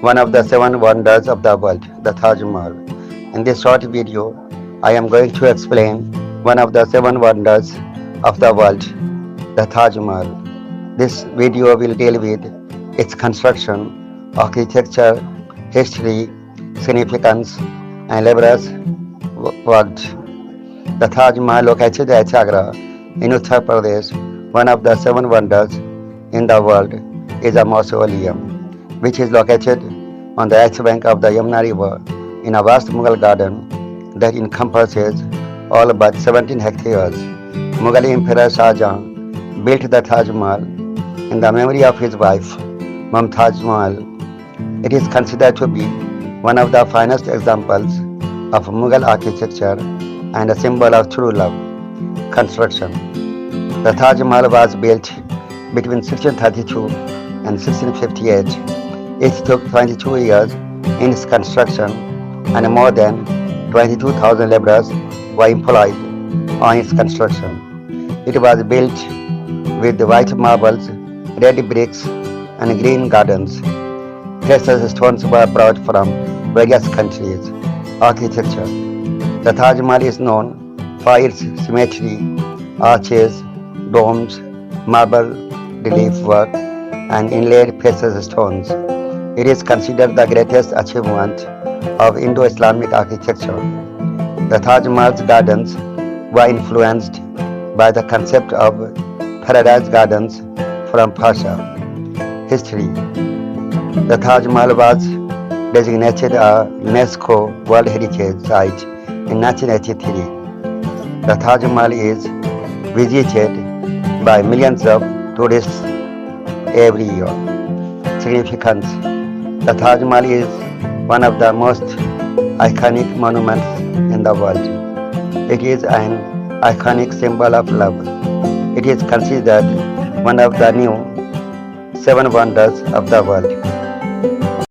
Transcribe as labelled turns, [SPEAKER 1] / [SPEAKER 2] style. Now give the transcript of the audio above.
[SPEAKER 1] one of the seven wonders of the world, the Taj Mahal. In this short video, I am going to explain one of the seven wonders of the world, the Taj Mahal. This video will deal with its construction, architecture, history, significance, and elaborate work. The Taj Mahal, located at Agra in Uttar Pradesh, one of the seven wonders in the world, is a mausoleum which is located on the east bank of the Yamuna River in a vast Mughal garden that encompasses all but 17 hectares. Mughal Emperor Shah Jahan built the Taj Mahal in the memory of his wife, Mumtaz Mahal. It is considered to be one of the finest examples of Mughal architecture and a symbol of true love. Construction. The Taj Mahal was built between 1632 and 1658. It took 22 years in its construction and more than 22,000 laborers were employed on its construction. It was built with white marbles, red bricks, and green gardens. Precious stones were brought from various countries. Architecture. The Taj Mahal is known for its symmetry, arches, domes, marble relief work, and inlaid precious stones. It is considered the greatest achievement of Indo-Islamic architecture. The Taj Mahal's gardens were influenced by the concept of paradise gardens from Persia. History. The Taj Mahal was designated a UNESCO World Heritage Site in 1983. The Taj Mahal is visited by millions of tourists every year. Significance. The Taj Mahal is one of the most iconic monuments in the world. It is an iconic symbol of love. It is considered one of the new seven wonders of the world.